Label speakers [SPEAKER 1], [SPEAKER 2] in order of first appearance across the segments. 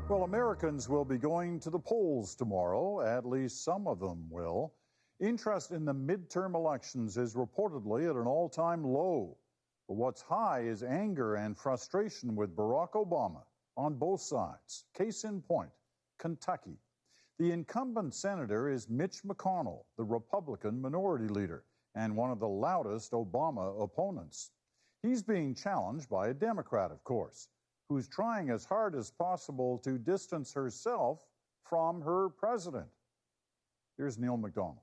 [SPEAKER 1] Well, Americans will be going to the polls tomorrow. At least some of them will. Interest in the midterm elections is reportedly at an all-time low. But what's high is anger and frustration with Barack Obama on both sides. Case in point, Kentucky. The incumbent senator is Mitch McConnell, the Republican minority leader, and one of the loudest Obama opponents. He's being challenged by a Democrat, of course, who's trying as hard as possible to distance herself from her president. Here's Neil McDonald.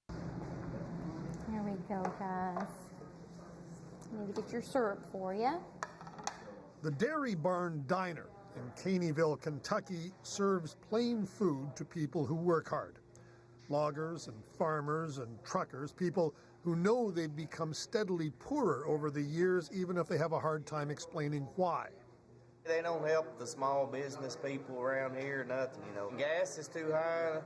[SPEAKER 2] Here we go, guys. I need to get your syrup for you.
[SPEAKER 3] The Dairy Barn Diner in Caneyville, Kentucky, serves plain food to people who work hard. Loggers and farmers and truckers, people who know they've become steadily poorer over the years, even if they have a hard time explaining why.
[SPEAKER 4] They don't help the small business people around here, nothing, Gas is too high.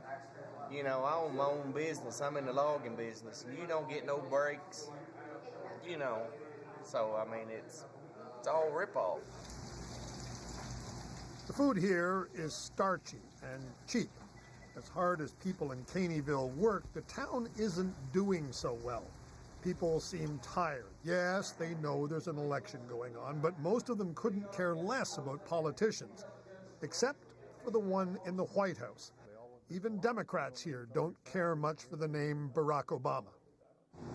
[SPEAKER 4] I own my own business. I'm in the logging business, and you don't get no breaks, So, it's all rip-off.
[SPEAKER 3] The food here is starchy and cheap. As hard as people in Caneyville work, the town isn't doing so well. People seem tired. Yes, they know there's an election going on, but most of them couldn't care less about politicians, except for the one in the White House. Even Democrats here don't care much for the name Barack Obama.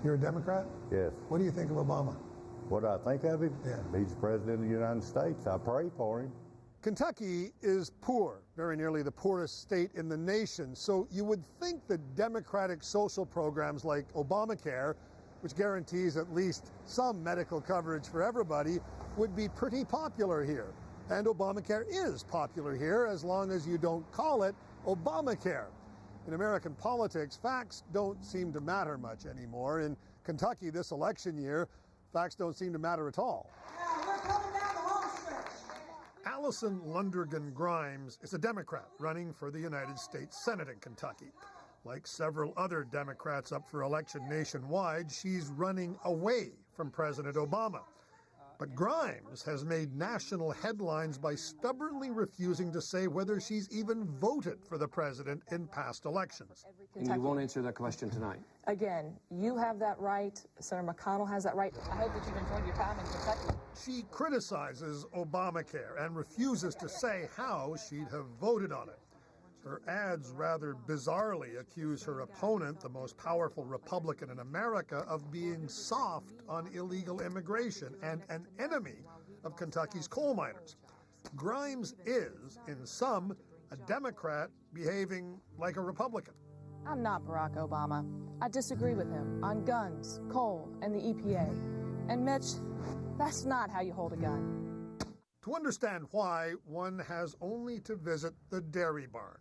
[SPEAKER 3] You're a Democrat?
[SPEAKER 5] Yes.
[SPEAKER 3] What do you think of Obama?
[SPEAKER 5] What do I think of him?
[SPEAKER 3] Yeah.
[SPEAKER 5] He's president of the United States. I pray for him.
[SPEAKER 3] Kentucky is poor, very nearly the poorest state in the nation, so you would think that democratic social programs like Obamacare, which guarantees at least some medical coverage for everybody, would be pretty popular here. And Obamacare is popular here as long as you don't call it Obamacare. In American politics, facts don't seem to matter much anymore. In Kentucky this election year, facts don't seem to matter at all. Allison Lundergan Grimes is a Democrat running for the United States Senate in Kentucky. Like several other Democrats up for election nationwide, she's running away from President Obama. But Grimes has made national headlines by stubbornly refusing to say whether she's even voted for the president in past elections.
[SPEAKER 6] And you won't answer that question tonight.
[SPEAKER 7] Again, you have that right. Senator McConnell has that right. I hope that you've enjoyed your time in Kentucky.
[SPEAKER 3] She criticizes Obamacare and refuses to say how she'd have voted on it. Her ads rather bizarrely accuse her opponent, the most powerful Republican in America, of being soft on illegal immigration and an enemy of Kentucky's coal miners. Grimes is, in sum, a Democrat behaving like a Republican.
[SPEAKER 7] I'm not Barack Obama. I disagree with him on guns, coal, and the EPA. And Mitch, that's not how you hold a gun.
[SPEAKER 3] To understand why, one has only to visit the Dairy Barn.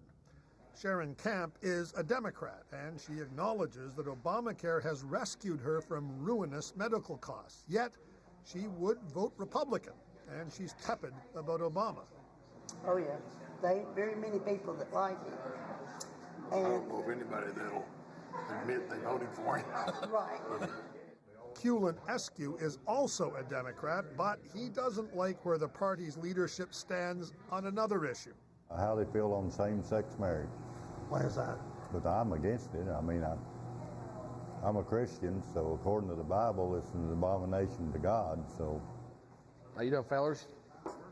[SPEAKER 3] Sharon Camp is a Democrat, and she acknowledges that Obamacare has rescued her from ruinous medical costs. Yet, she would vote Republican, and she's tepid about Obama.
[SPEAKER 8] Oh, yeah. There ain't very many people that like him.
[SPEAKER 9] I don't know of anybody that'll admit they voted for him.
[SPEAKER 8] Right.
[SPEAKER 3] Cullen Eskew is also a Democrat, but he doesn't like where the party's leadership stands on another issue.
[SPEAKER 5] How they feel on same-sex marriage.
[SPEAKER 3] Why is that?
[SPEAKER 5] But I'm against it. I'm a Christian, so according to the Bible, it's an abomination to God, so.
[SPEAKER 6] How you doing, fellers?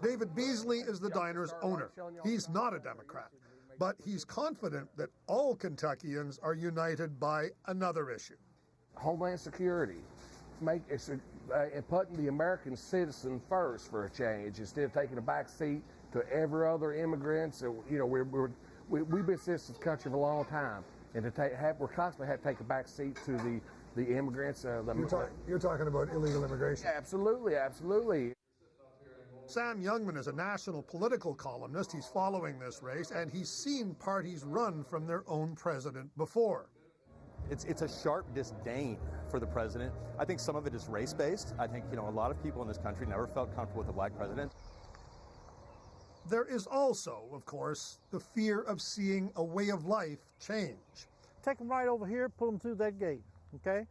[SPEAKER 3] David Beasley is the diner's owner. He's not a Democrat, but he's confident that all Kentuckians are united by another issue.
[SPEAKER 6] Homeland Security. Putting the American citizen first for a change instead of taking a back seat to every other immigrant. So, we've been citizens of the country for a long time, and we're constantly have to take a back seat to the immigrants.
[SPEAKER 3] You're talking about illegal immigration.
[SPEAKER 6] Absolutely, absolutely.
[SPEAKER 3] Sam Youngman is a national political columnist. He's following this race, and he's seen parties run from their own president before.
[SPEAKER 10] It's a sharp disdain for the president. I think some of it is race-based. I think, a lot of people in this country never felt comfortable with a black president.
[SPEAKER 3] There is also, of course, the fear of seeing a way of life change.
[SPEAKER 11] Take them right over here, pull them through that gate, okay?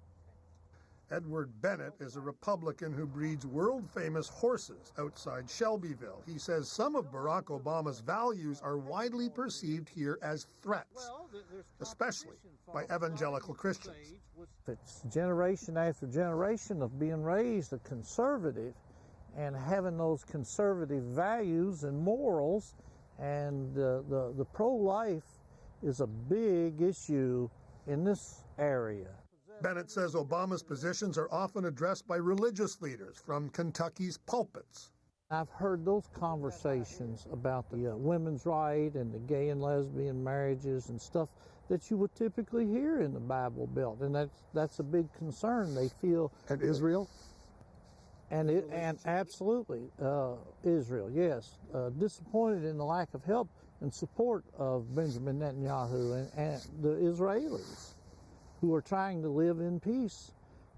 [SPEAKER 3] Edward Bennett is a Republican who breeds world-famous horses outside Shelbyville. He says some of Barack Obama's values are widely perceived here as threats, especially by evangelical Christians.
[SPEAKER 11] It's generation after generation of being raised a conservative and having those conservative values and morals, and the pro-life is a big issue in this area.
[SPEAKER 3] Bennett says Obama's positions are often addressed by religious leaders from Kentucky's pulpits.
[SPEAKER 11] I've heard those conversations about the women's right and the gay and lesbian marriages and stuff that you would typically hear in the Bible Belt, and that's a big concern. They feel.
[SPEAKER 3] And Israel?
[SPEAKER 11] And absolutely, Israel, yes. Disappointed in the lack of help and support of Benjamin Netanyahu and the Israelis, who are trying to live in peace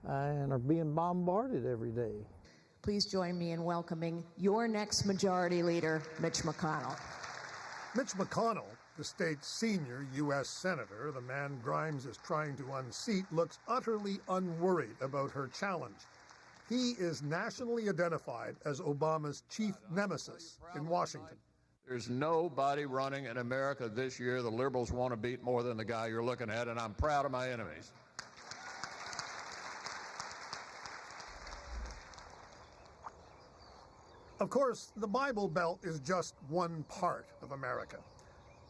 [SPEAKER 11] and are being bombarded every day.
[SPEAKER 12] Please join me in welcoming your next majority leader, Mitch McConnell.
[SPEAKER 3] Mitch McConnell, the state's senior U.S. senator, the man Grimes is trying to unseat, looks utterly unworried about her challenge. He is nationally identified as Obama's chief nemesis in Washington.
[SPEAKER 13] There's nobody running in America this year the liberals want to beat more than the guy you're looking at, and I'm proud of my enemies.
[SPEAKER 3] Of course, the Bible Belt is just one part of America.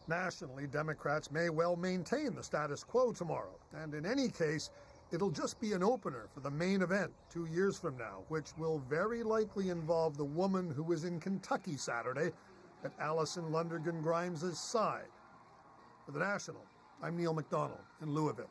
[SPEAKER 3] Nationally, Democrats may well maintain the status quo tomorrow, and in any case, it'll just be an opener for the main event 2 years from now, which will very likely involve the woman who was in Kentucky Saturday at Allison Lundergan Grimes' side. For The National, I'm Neil McDonald in Louisville.